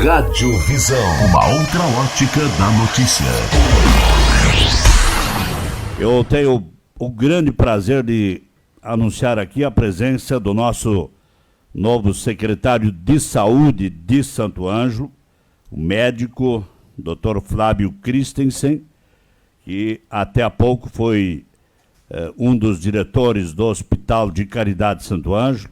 Rádio Visão, uma outra ótica da notícia. Eu tenho o grande prazer de anunciar aqui a presença do nosso novo secretário de Saúde de Santo Ângelo, o médico Dr. Flávio Christensen, que até há pouco foi um dos diretores do Hospital de Caridade Santo Ângelo,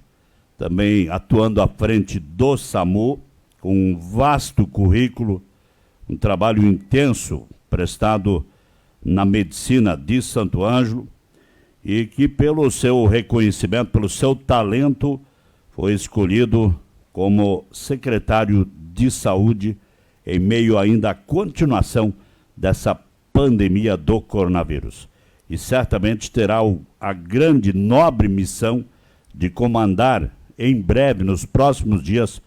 também atuando à frente do SAMU, com um vasto currículo, um trabalho intenso prestado na medicina de Santo Ângelo e que, pelo seu reconhecimento, pelo seu talento, foi escolhido como secretário de Saúde em meio ainda à continuação dessa pandemia do coronavírus. E certamente terá a grande, nobre missão de comandar em breve, nos próximos dias,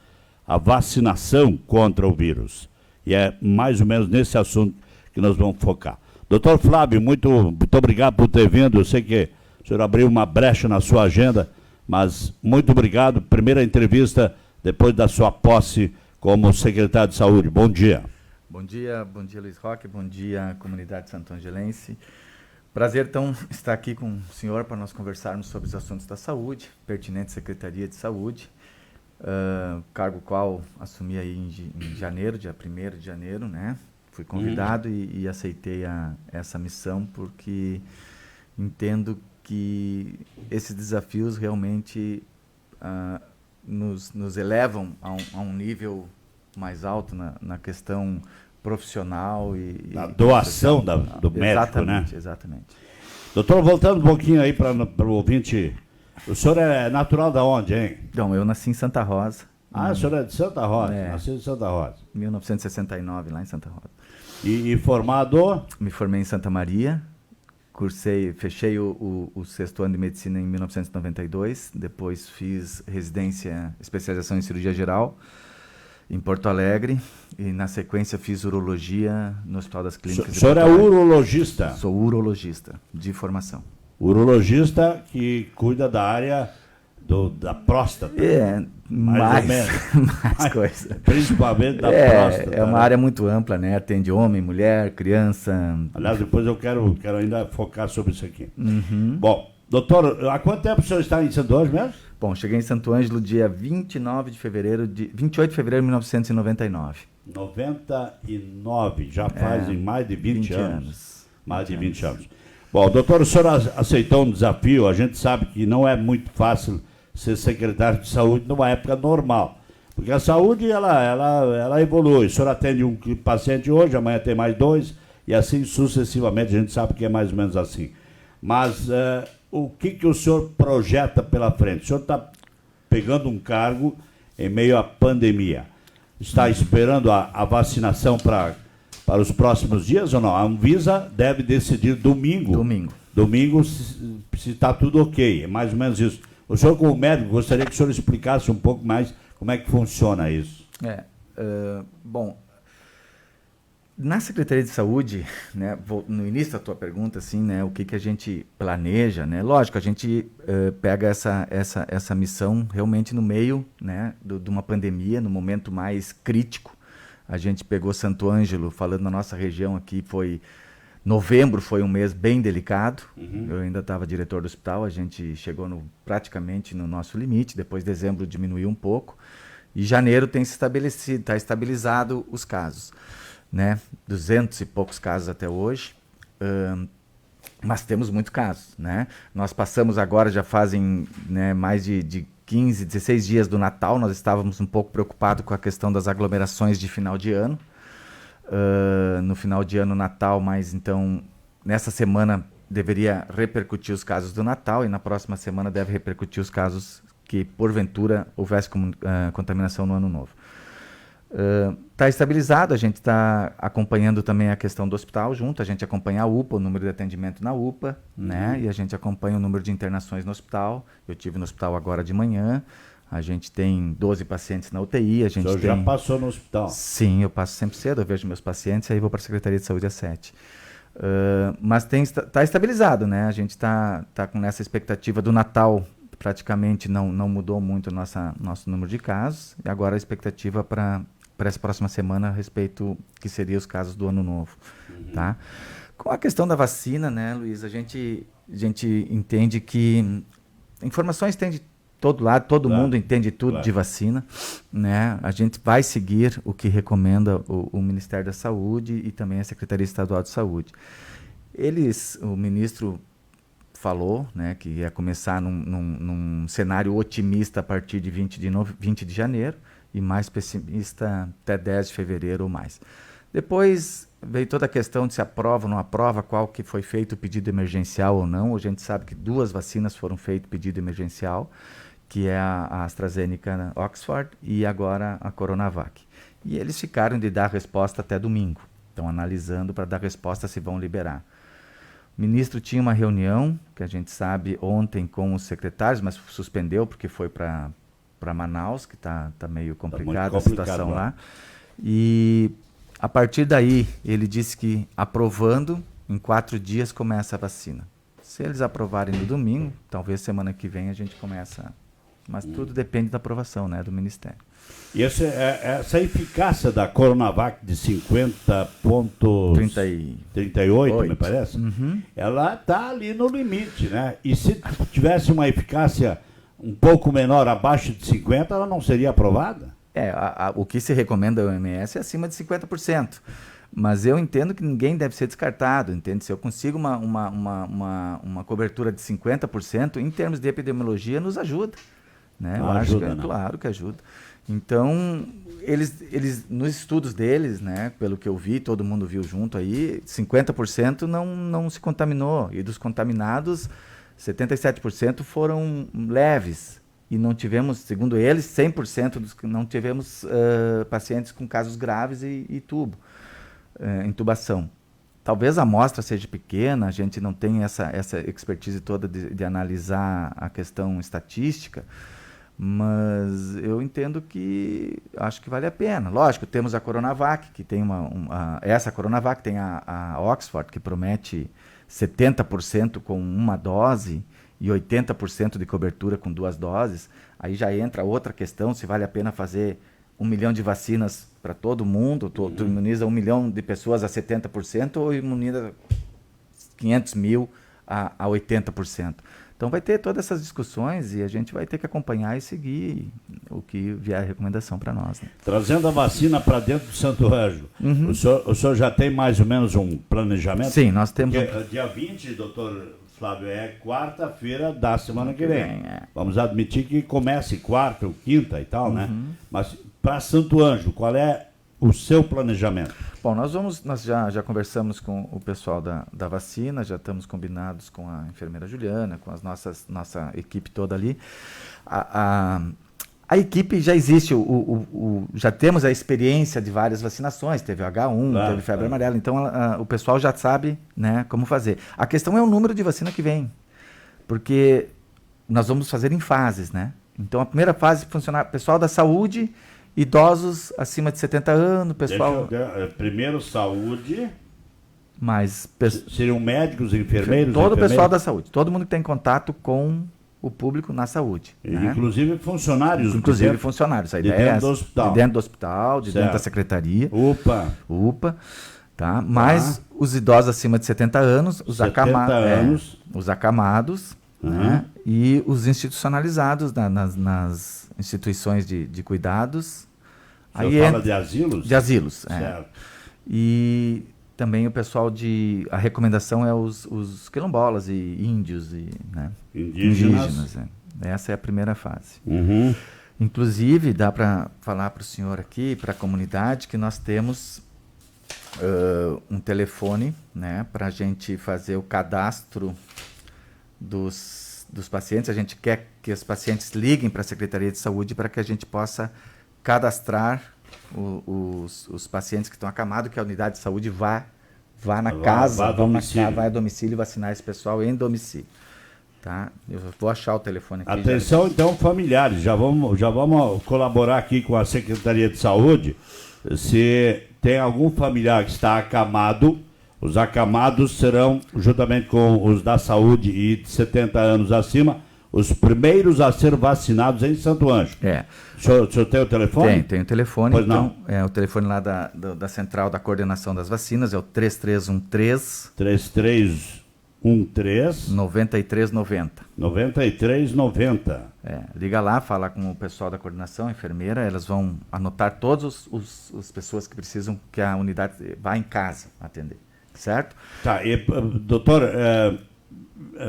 a vacinação contra o vírus. E é mais ou menos nesse assunto que nós vamos focar. Doutor Flávio, muito obrigado por ter vindo. Eu sei que o senhor abriu uma brecha na sua agenda, mas muito obrigado. Primeira entrevista depois da sua posse como secretário de Saúde. Bom dia. Bom dia Luiz Roque, bom dia comunidade santo-angelense. Prazer, então, estar aqui com o senhor para nós conversarmos sobre os assuntos da saúde, pertinente Secretaria de Saúde, cargo qual assumi aí em janeiro, dia 1º de janeiro, né? Fui convidado e aceitei essa missão porque entendo que esses desafios realmente nos elevam a um nível mais alto na questão profissional e a doação do médico, né? Exatamente. Doutor, voltando um pouquinho aí para o ouvinte, o senhor é natural da onde, hein? Então, eu nasci em Santa Rosa. O senhor é de Santa Rosa, É. Nasceu em Santa Rosa. 1969, lá em Santa Rosa. E formado? Me formei em Santa Maria, fechei o 6º ano de medicina em 1992, depois fiz especialização em cirurgia geral, em Porto Alegre, e na sequência fiz urologia no Hospital das Clínicas. O senhor é urologista? Sou urologista, de formação. Urologista que cuida da área da próstata. Mais coisa. Principalmente da próstata. É uma área muito ampla, né? Atende homem, mulher, criança. Aliás, depois eu quero ainda focar sobre isso aqui. Bom, doutor, há quanto tempo o senhor está em Santo Ângelo mesmo? Bom, cheguei em Santo Ângelo dia 28 de fevereiro de 1999. 99, já fazem mais de 20 anos. Mais de 20 anos. Bom, doutor, o senhor aceitou um desafio, a gente sabe que não é muito fácil ser secretário de saúde numa época normal, porque a saúde, ela evolui. O senhor atende um paciente hoje, amanhã tem mais 2, e assim sucessivamente, a gente sabe que é mais ou menos assim. Mas o que o senhor projeta pela frente? O senhor está pegando um cargo em meio à pandemia. Está esperando a vacinação para os próximos dias ou não? A Anvisa deve decidir domingo. Domingo, se está tudo ok. É mais ou menos isso. O senhor, como médico, gostaria que o senhor explicasse um pouco mais como é que funciona isso. Bom, na Secretaria de Saúde, né, no início da tua pergunta, assim, né, o que a gente planeja, né? Lógico, a gente pega essa missão realmente no meio, né, de uma pandemia, no momento mais crítico. A gente pegou Santo Ângelo, falando na nossa região aqui, novembro foi um mês bem delicado. Eu ainda estava diretor do hospital, a gente chegou praticamente no nosso limite, depois dezembro diminuiu um pouco, e janeiro está estabilizado os casos, né? 200 e poucos casos até hoje, mas temos muitos casos, né? Nós passamos agora, já fazem, né, mais de 15, 16 dias do Natal, nós estávamos um pouco preocupados com a questão das aglomerações de final de ano. No final de ano, Natal, mas então nessa semana deveria repercutir os casos do Natal e na próxima semana deve repercutir os casos que porventura houvesse contaminação no Ano Novo. Está estabilizado, a gente está acompanhando também a questão do hospital junto, a gente acompanha a UPA, o número de atendimento na UPA, né? E a gente acompanha o número de internações no hospital. Eu estive no hospital agora de manhã. A gente tem 12 pacientes na UTI. O senhor já passou no hospital? Sim, eu passo sempre cedo, eu vejo meus pacientes e aí vou para a Secretaria de Saúde às 7. Mas está estabilizado, né? A gente está com essa expectativa do Natal, praticamente não mudou muito nosso número de casos. E agora a expectativa para para essa próxima semana a respeito que seria os casos do Ano Novo. Tá? Com a questão da vacina, né, Luiz, a gente entende que informações tem de todo lado, todo mundo entende tudo de vacina, né? A gente vai seguir o que recomenda o Ministério da Saúde e também a Secretaria Estadual de Saúde. O ministro falou, né, que ia começar num cenário otimista a partir de 20 de janeiro e mais pessimista até 10 de fevereiro ou mais. Depois veio toda a questão de se aprova ou não aprova, qual que foi feito o pedido emergencial ou não. A gente sabe que 2 vacinas foram feitas pedido emergencial, que é a AstraZeneca Oxford e agora a Coronavac. E eles ficaram de dar resposta até domingo. Estão analisando para dar resposta se vão liberar. O ministro tinha uma reunião, que a gente sabe, ontem com os secretários, mas suspendeu porque foi para Manaus, que está meio complicada a situação lá. E a partir daí, ele disse que aprovando, em 4 dias começa a vacina. Se eles aprovarem no domingo, talvez semana que vem a gente começa. Mas tudo depende da aprovação, né, do Ministério. E essa eficácia da Coronavac de 50,38, me parece, ela está ali no limite, né? E se tivesse uma eficácia um pouco menor, abaixo de 50, ela não seria aprovada? O que se recomenda ao OMS é acima de 50%. Mas eu entendo que ninguém deve ser descartado, entende? Se eu consigo uma cobertura de 50%, em termos de epidemiologia, nos ajuda. Né? Eu acho que claro que ajuda. Então, eles nos estudos deles, né, pelo que eu vi, todo mundo viu junto aí, 50% não se contaminou. E dos contaminados, 77% foram leves. E não tivemos, segundo eles, 100% não tivemos pacientes com casos graves e intubação. Talvez a amostra seja pequena, a gente não tem essa expertise toda de analisar a questão estatística, mas eu entendo que acho que vale a pena. Lógico, temos a Coronavac, que tem essa Coronavac tem a Oxford, que promete 70% com uma dose e 80% de cobertura com 2 doses. Aí já entra outra questão, se vale a pena fazer 1 milhão de vacinas para todo mundo, tu imuniza 1 milhão de pessoas a 70% ou imuniza 500 mil a 80%. Então vai ter todas essas discussões e a gente vai ter que acompanhar e seguir o que vier a recomendação para nós. Né? Trazendo a vacina para dentro do Santo Ângelo, o senhor já tem mais ou menos um planejamento? Sim, nós temos... Dia 20, doutor Flávio, é quarta-feira da semana que vem. Vamos admitir que comece quarta ou quinta e tal, né? Mas para Santo Ângelo, qual é o seu planejamento? Bom, nós já conversamos com o pessoal da vacina, já estamos combinados com a enfermeira Juliana, com nossa equipe toda ali. A equipe já existe, já temos a experiência de várias vacinações, teve H1, teve febre amarela, então o pessoal já sabe, né, como fazer. A questão é o número de vacina que vem, porque nós vamos fazer em fases, né? Então a primeira fase funcionar pessoal da saúde, idosos acima de 70 anos, pessoal... Primeiro saúde... Mas... Seriam médicos, enfermeiros? Todo o pessoal da saúde, todo mundo que tem contato com o público na saúde. Né? Inclusive funcionários. Inclusive funcionários. A ideia é dentro do hospital. De dentro do hospital, de dentro da secretaria. UPA. Tá? Mas os idosos acima de 70 anos, os acamados, né? E os institucionalizados nas instituições de cuidados. Aí fala de asilos? De asilos, certo. E também o pessoal a recomendação é os quilombolas e índios, né? Indígenas. Essa é a primeira fase. Inclusive, dá para falar para o senhor aqui, para a comunidade, que nós temos um telefone, né, para a gente fazer o cadastro dos pacientes. A gente quer que os pacientes liguem para a Secretaria de Saúde para que a gente possa cadastrar os pacientes que estão acamados, que a unidade de saúde vá na casa, vai a domicílio vacinar esse pessoal em domicílio. Tá? Eu vou achar o telefone aqui. Atenção, então, familiares, já vamos colaborar aqui com a Secretaria de Saúde. Se tem algum familiar que está acamado, os acamados serão, juntamente com os da saúde e de 70 anos acima, os primeiros a ser vacinados em Santo Anjo. O senhor tem o telefone? Tem o telefone. Pois então, o telefone lá da Central da Coordenação das Vacinas é o 3313 9390. 9390. Liga lá, fala com o pessoal da coordenação, a enfermeira, elas vão anotar todas as pessoas que precisam que a unidade vá em casa atender, certo? Tá, e, doutor,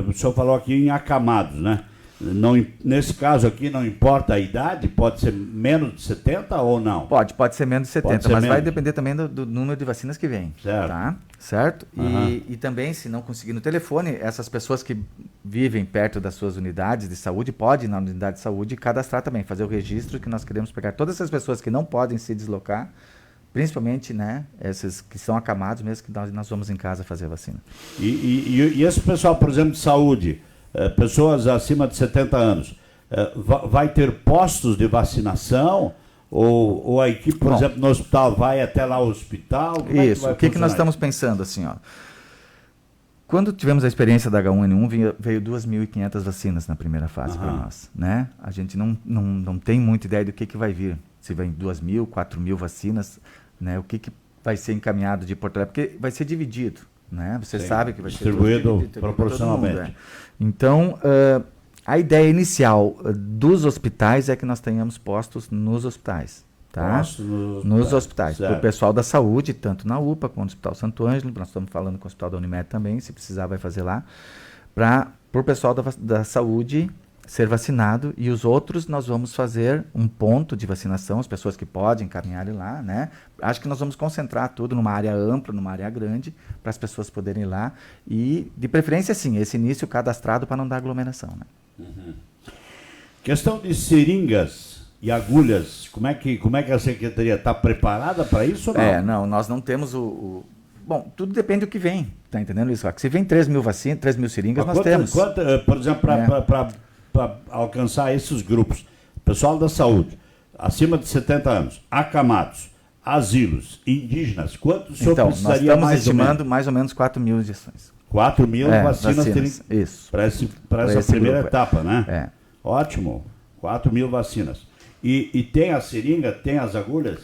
o senhor falou aqui em acamados, né? Não, nesse caso aqui não importa a idade, pode ser menos de 70 ou não? Pode ser menos de 70, mas menos. vai depender também do número de vacinas que vem. Certo. Tá? Certo? Uhum. E também, se não conseguir no telefone, essas pessoas que vivem perto das suas unidades de saúde, podem ir na unidade de saúde e cadastrar também, fazer o registro, que nós queremos pegar todas essas pessoas que não podem se deslocar, principalmente, né, esses que são acamados mesmo, que nós vamos em casa fazer a vacina. E esse pessoal, por exemplo, de saúde, pessoas acima de 70 anos, vai ter postos de vacinação? Ou a equipe, por exemplo, no hospital, vai até lá ao hospital? Isso, o que nós estamos pensando assim, ó? Quando tivemos a experiência da H1N1, veio 2.500 vacinas na primeira fase para nós, né? A gente não tem muita ideia do que vai vir, se vem 2.000, 4.000 vacinas, né? O que vai ser encaminhado de Porto Alegre, porque vai ser dividido, né? Você sabe que vai ser distribuído proporcionalmente. Então, a ideia inicial dos hospitais é que nós tenhamos postos nos hospitais, tá? Nos hospitais. Para o pessoal da saúde, tanto na UPA quanto no Hospital Santo Ângelo, nós estamos falando com o Hospital da Unimed também, se precisar vai fazer lá, para o pessoal da saúde ser vacinado, e os outros nós vamos fazer um ponto de vacinação, as pessoas que podem caminhar lá, né? Acho que nós vamos concentrar tudo numa área ampla, numa área grande, para as pessoas poderem ir lá, e de preferência sim, esse início cadastrado para não dar aglomeração, né? Uhum. Questão de seringas e agulhas, como é que a Secretaria está preparada para isso ou não? Não, nós não temos Bom, tudo depende do que vem, tá entendendo isso? Se vem 3.000 vacinas, 3.000 seringas, nós temos. Por exemplo, para alcançar esses grupos, pessoal da saúde, acima de 70 anos, acamados, asilos, indígenas, quantos o senhor precisaria nós estamos estimando mais ou menos 4.000 injeções. 4.000 vacinas isso. Para essa primeira etapa, né? Ótimo, 4.000 vacinas. E tem a seringa, tem as agulhas?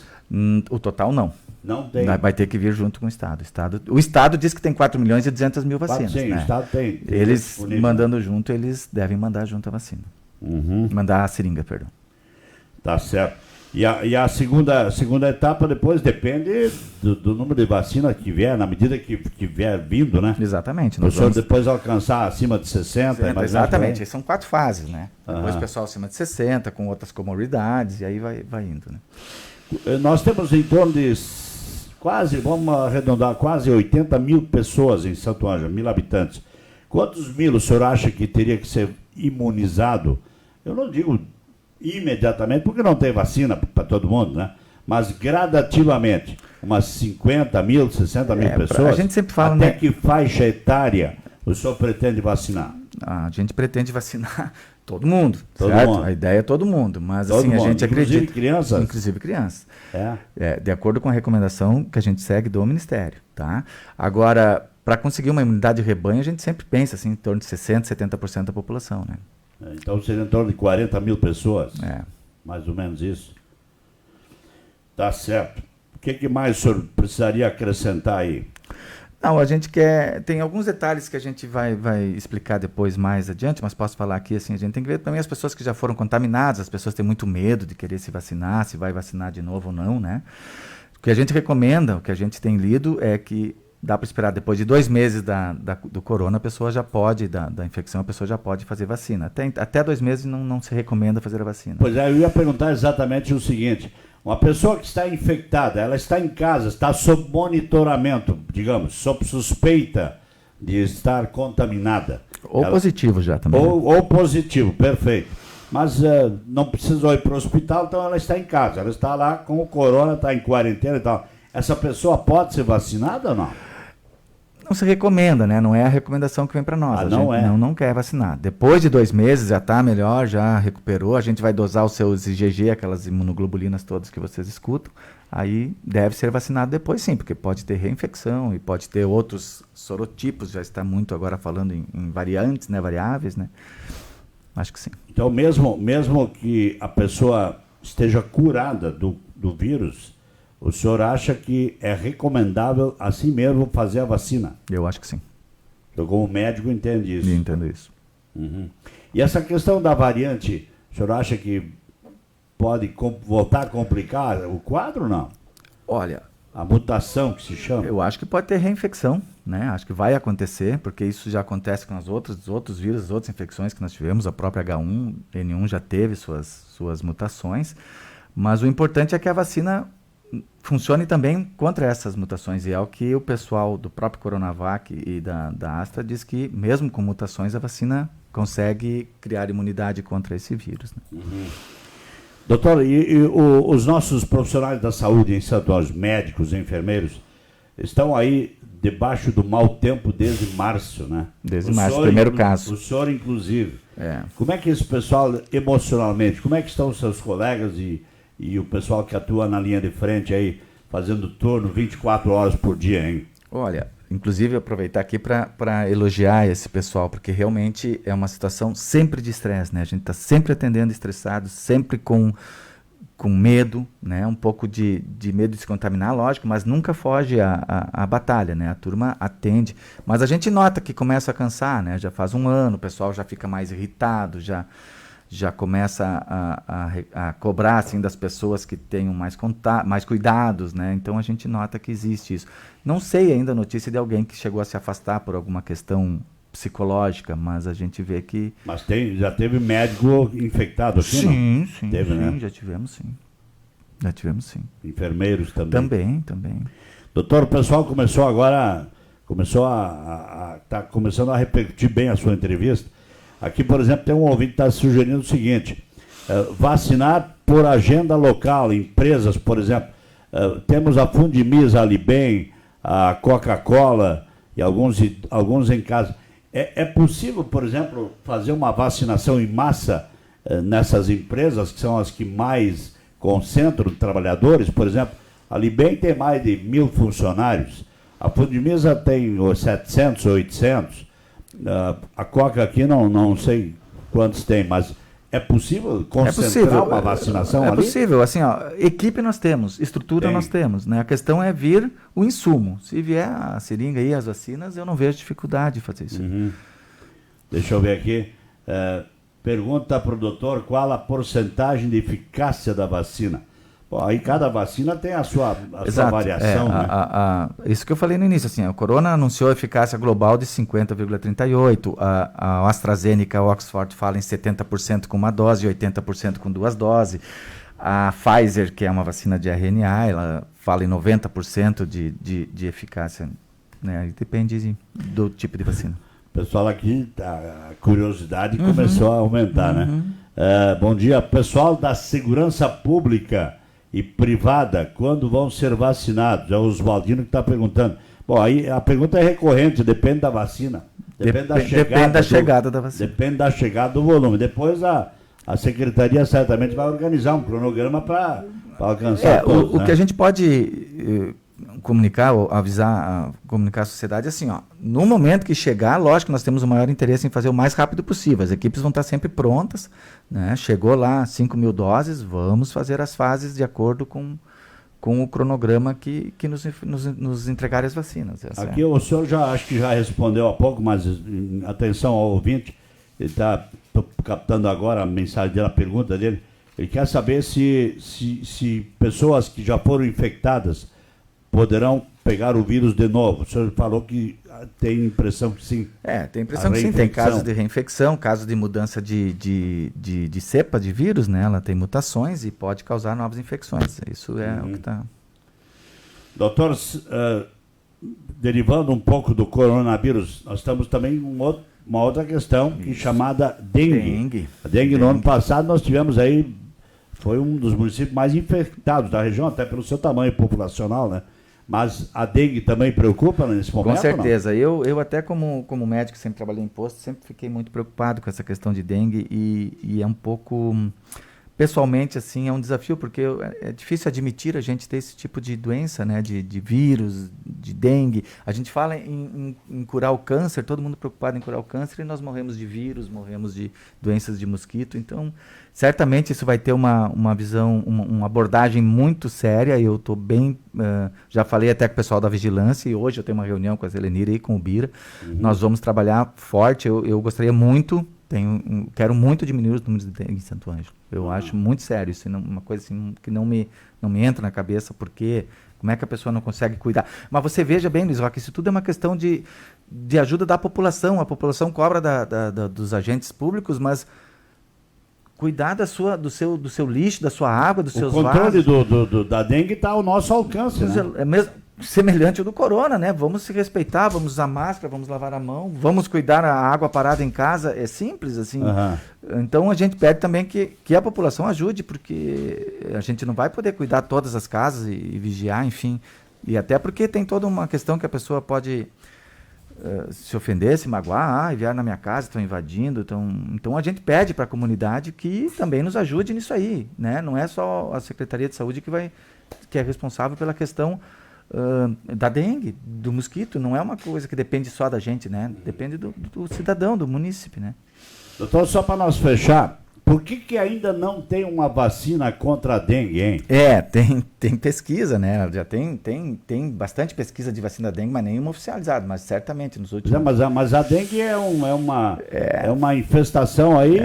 O total não. Não tem. Vai ter que vir junto com o Estado. O Estado diz que tem 4.200.000 vacinas. Sim, né? o Estado tem. Eles mandando junto, eles devem mandar junto a vacina. Mandar a seringa, perdão. Tá certo. E a segunda etapa depois depende do número de vacina que vier, na medida que vier vindo, né? Exatamente. O senhor depois alcançar acima de 60. Exatamente. São 4 fases, né? Depois o pessoal acima de 60, com outras comorbidades, e aí vai indo, né? Nós temos em torno de vamos arredondar, quase 80 mil pessoas em Santo Ângelo, 1.000 habitantes. Quantos mil o senhor acha que teria que ser imunizado? Eu não digo imediatamente, porque não tem vacina para todo mundo, né? Mas gradativamente, umas 50 mil, 60 mil pessoas. A gente sempre fala, até né? que faixa etária o senhor pretende vacinar? A gente pretende vacinar todo mundo, todo certo? Mundo. A ideia é todo mundo, mas todo assim, mundo. A gente acredita... Inclusive crianças. De acordo com a recomendação que a gente segue do Ministério, tá? Agora, para conseguir uma imunidade de rebanho, a gente sempre pensa assim, em torno de 60%, 70% da população, né? Então seria em torno de 40 mil pessoas, mais ou menos isso. Tá certo. O que mais o senhor precisaria acrescentar aí? Não, a gente tem alguns detalhes que a gente vai explicar depois mais adiante, mas posso falar aqui, assim, a gente tem que ver também as pessoas que já foram contaminadas, as pessoas têm muito medo de querer se vacinar, se vai vacinar de novo ou não, né? O que a gente recomenda, o que a gente tem lido é que dá para esperar, depois de 2 meses do corona, a pessoa já pode, da infecção, a pessoa já pode fazer vacina. Até 2 meses não se recomenda fazer a vacina. Pois é, eu ia perguntar exatamente o seguinte: uma pessoa que está infectada, ela está em casa, está sob monitoramento, digamos, sob suspeita de estar contaminada. Ou positivo já também. Ou positivo, perfeito. Mas não precisou ir para o hospital, então ela está em casa. Ela está lá com o corona, está em quarentena e tal. Essa pessoa pode ser vacinada ou não? Não se recomenda, né? Não é a recomendação que vem para nós. A gente não quer vacinar. Depois de 2 meses já está melhor, já recuperou. A gente vai dosar os seus IgG, aquelas imunoglobulinas todas que vocês escutam. Aí deve ser vacinado depois sim, porque pode ter reinfecção e pode ter outros sorotipos. Já está muito agora falando em variantes, né? Variáveis, né? Acho que sim. Então, mesmo que a pessoa esteja curada do vírus, o senhor acha que é recomendável assim mesmo fazer a vacina? Eu acho que sim. Eu, como médico, entendo isso. Eu entendo isso. Uhum. E essa questão da variante, o senhor acha que pode voltar a complicar o quadro ou não? Olha, A mutação que se chama? eu acho que pode ter reinfecção, né? Acho que vai acontecer, porque isso já acontece com os outros vírus, as outras infecções que nós tivemos. A própria H1N1 já teve suas mutações. Mas o importante é que a vacina funcione também contra essas mutações. E é o que o pessoal do próprio Coronavac e da Astra diz que, mesmo com mutações, a vacina consegue criar imunidade contra esse vírus. Né? Uhum. Doutor, os nossos profissionais da saúde em Santo Ângelo, médicos, enfermeiros, estão aí debaixo do mau tempo desde março, né? Desde março, primeiro caso. O senhor, inclusive. É. Como é que esse pessoal, emocionalmente, como é que estão os seus colegas e o pessoal que atua na linha de frente aí, fazendo turno 24 horas por dia, hein? Olha, inclusive aproveitar aqui para elogiar esse pessoal, porque realmente é uma situação sempre de estresse, né? A gente está sempre atendendo estressado, sempre com medo, né? Um pouco de medo de se contaminar, lógico, mas nunca foge a batalha, né? A turma atende, mas a gente nota que começa a cansar, né? Já faz um ano, o pessoal já fica mais irritado, já começa a cobrar assim, das pessoas que tenham mais cuidados, né? Então a gente nota que existe isso. Não sei ainda a notícia de alguém que chegou a se afastar por alguma questão psicológica, mas a gente vê que... Mas já teve médico infectado aqui, não? Sim, teve, né? já tivemos sim. Enfermeiros também. Também. Doutor, o pessoal começou tá começando a repercutir bem a sua entrevista. Aqui, por exemplo, tem um ouvinte que está sugerindo o seguinte: vacinar por agenda local, empresas, por exemplo. Temos a Fundimis, a Libem, a Coca-Cola e alguns em casa. É possível, por exemplo, fazer uma vacinação em massa nessas empresas, que são as que mais concentram trabalhadores? Por exemplo, a Libem tem mais de 1.000 funcionários, a Fundimisa tem 700, 800, a Coca aqui não sei quantos tem, mas é possível concentrar uma vacinação ali? É possível, assim, ó, equipe nós temos, estrutura nós temos, né? A questão é vir o insumo. Se vier a seringa e as vacinas, eu não vejo dificuldade de fazer isso. Uhum. Deixa eu ver aqui. Pergunta para o doutor qual a porcentagem de eficácia da vacina. Bom, aí cada vacina tem a sua variação. Né? Isso que eu falei no início, assim, a Corona anunciou eficácia global de 50,38%, a AstraZeneca, a Oxford fala em 70% com uma dose e 80% com duas doses, a Pfizer, que é uma vacina de RNA, ela fala em 90% de eficácia, né? Depende do tipo de vacina. Pessoal aqui, a curiosidade começou a aumentar, né? Bom dia, pessoal da segurança pública e privada, quando vão ser vacinados? É o Oswaldino que está perguntando. Bom, aí a pergunta é recorrente, depende da vacina. Depende da chegada da vacina. Depende da chegada do volume. Depois a secretaria certamente vai organizar um cronograma para alcançar todos. O que a gente pode comunicar, ou avisar, comunicar à sociedade, assim, ó, no momento que chegar, lógico, nós temos o maior interesse em fazer o mais rápido possível, as equipes vão estar sempre prontas, né? Chegou lá 5.000 doses, vamos fazer as fases de acordo com o cronograma que nos entregarem as vacinas. Aqui o senhor acho que já respondeu há pouco, mas atenção ao ouvinte, ele está captando agora a mensagem dele, a pergunta dele, ele quer saber se pessoas que já foram infectadas poderão pegar o vírus de novo. O senhor falou que tem impressão que sim. Tem impressão que sim. Tem casos de reinfecção, casos de mudança de cepa de vírus, né? Ela tem mutações e pode causar novas infecções. Isso é o que está... Doutor, derivando um pouco do coronavírus, nós estamos também com uma outra questão chamada dengue. A dengue no ano passado nós tivemos aí, foi um dos municípios mais infectados da região, até pelo seu tamanho populacional, né? Mas a dengue também preocupa nesse momento? Com certeza. Eu até como médico, sempre trabalhei em posto, sempre fiquei muito preocupado com essa questão de dengue e é um pouco pessoalmente, assim, é um desafio, porque é difícil admitir a gente ter esse tipo de doença, né? De vírus, de dengue. A gente fala em curar o câncer, todo mundo preocupado em curar o câncer, e nós morremos de vírus, morremos de doenças de mosquito. Então, certamente isso vai ter uma visão, uma abordagem muito séria. Eu estou bem... já falei até com o pessoal da vigilância, e hoje eu tenho uma reunião com a Zelenira e com o Bira. Nós vamos trabalhar forte. Eu gostaria muito... quero muito diminuir os números de dengue em Santo Ângelo. Eu acho muito sério isso, uma coisa assim que não me entra na cabeça, porque como é que a pessoa não consegue cuidar? Mas você veja bem, Luiz Roque, isso tudo é uma questão de ajuda da população. A população cobra dos agentes públicos, mas cuidar do seu lixo, da sua água, dos seus vasos. O controle da dengue está ao nosso alcance, né? É mesmo semelhante ao do corona, né? Vamos se respeitar, vamos usar máscara, vamos lavar a mão, vamos cuidar da água parada em casa. É simples, assim. Então a gente pede também que a população ajude, porque a gente não vai poder cuidar de todas as casas e vigiar, enfim. E até porque tem toda uma questão que a pessoa pode se ofender, se magoar, enviar na minha casa, estão invadindo. Então a gente pede para a comunidade que também nos ajude nisso aí, né? Não é só a Secretaria de Saúde que é responsável pela questão da dengue, do mosquito. Não é uma coisa que depende só da gente, né? Depende do cidadão, do munícipe, né? Doutor, só para nós fechar, por que ainda não tem uma vacina contra a dengue, hein? Tem pesquisa, né? Já tem bastante pesquisa de vacina da dengue, mas nenhuma oficializada, mas certamente nos últimos... Mas a dengue é uma infestação aí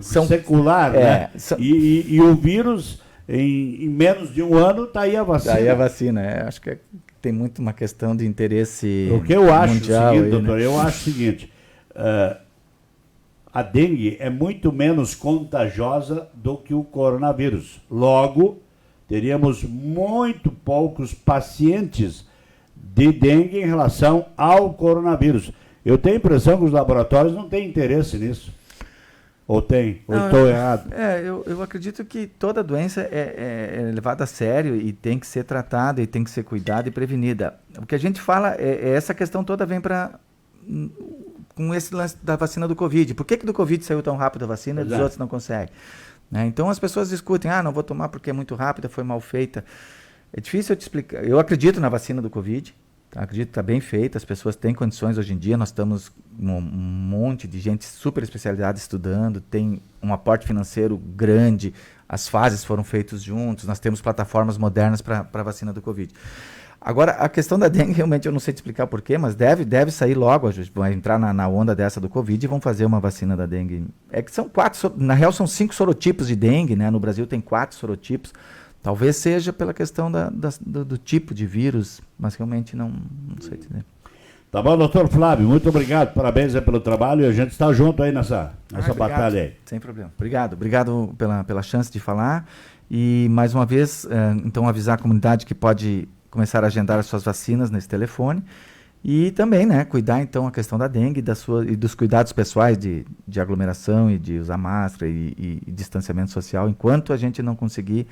secular, né? E o vírus... Em menos de um ano está aí a vacina. Está aí a vacina. Acho que tem muito uma questão de interesse mundial. O que eu acho mundial, o seguinte, aí, doutor, né? eu acho o seguinte, a dengue é muito menos contagiosa do que o coronavírus. Logo, teríamos muito poucos pacientes de dengue em relação ao coronavírus. Eu tenho a impressão que os laboratórios não têm interesse nisso. Ou tem? Ou estou errado? Eu acredito que toda doença é levada a sério e tem que ser tratada e tem que ser cuidada e prevenida. O que a gente fala essa questão toda vem com esse lance da vacina do Covid. Por que do Covid saiu tão rápido a vacina e dos outros não conseguem? Né? Então as pessoas discutem, não vou tomar porque é muito rápida, foi mal feita. É difícil eu te explicar. Eu acredito na vacina do Covid. Acredito que está bem feita, as pessoas têm condições hoje em dia, nós estamos um monte de gente super especializada estudando, tem um aporte financeiro grande, as fases foram feitas juntos, nós temos plataformas modernas para a vacina do Covid. Agora, a questão da dengue, realmente eu não sei te explicar porquê, mas deve sair logo, a gente vai entrar na onda dessa do Covid e vão fazer uma vacina da dengue. É que são 4, na real são 5 sorotipos de dengue, né? No Brasil tem 4 sorotipos. Talvez seja pela questão do tipo de vírus, mas realmente não sei dizer. Tá bom, doutor Flávio, muito obrigado, parabéns aí pelo trabalho e a gente está junto aí nessa batalha aí. Sem problema. Obrigado pela chance de falar e mais uma vez, então avisar a comunidade que pode começar a agendar as suas vacinas nesse telefone e também, né, cuidar então a questão da dengue e dos cuidados pessoais de aglomeração e de usar máscara e distanciamento social enquanto a gente não conseguir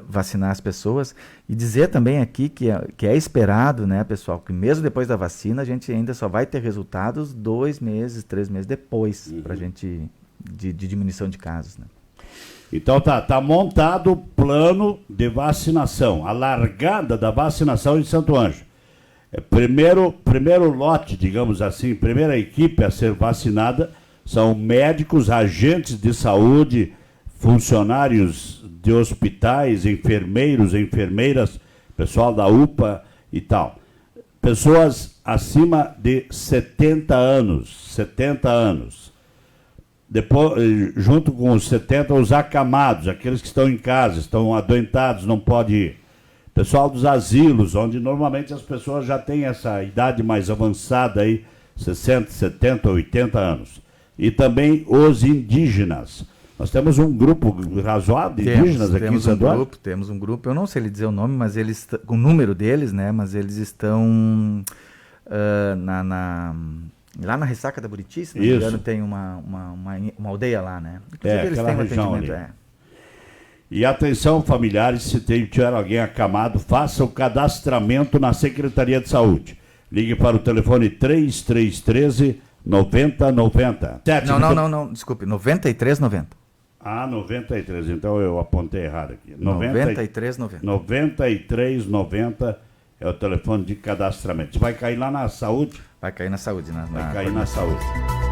vacinar as pessoas e dizer também aqui que é esperado, né, pessoal, que mesmo depois da vacina a gente ainda só vai ter resultados 2 meses, 3 meses depois para a gente de diminuição de casos, né? Então tá montado o plano de vacinação, a largada da vacinação em Santo Ângelo. Primeiro lote, digamos assim, primeira equipe a ser vacinada são médicos, agentes de saúde, funcionários de hospitais, enfermeiros, enfermeiras, pessoal da UPA e tal. Pessoas acima de 70 anos. Depois, junto com os 70, os acamados, aqueles que estão em casa, estão adoentados, não pode ir. Pessoal dos asilos, onde normalmente as pessoas já têm essa idade mais avançada aí, 60, 70, 80 anos. E também os indígenas. Nós temos um grupo razoável de indígenas aqui em Santo Ângelo. Temos um grupo, eu não sei lhe dizer o nome, mas eles, o número deles, né, mas eles estão lá na Ressaca da Buriti, se não me engano, tem uma aldeia lá, né? Inclusive eles têm um atendimento. E atenção, familiares, se tiver alguém acamado, faça o cadastramento na Secretaria de Saúde. Ligue para o telefone 3313 9090. Não, desculpe, 9390. Ah, 93. Então eu apontei errado aqui. 93,90. 93,90 é o telefone de cadastramento. Vai cair lá na saúde? Vai cair na saúde. Vai cair na saúde.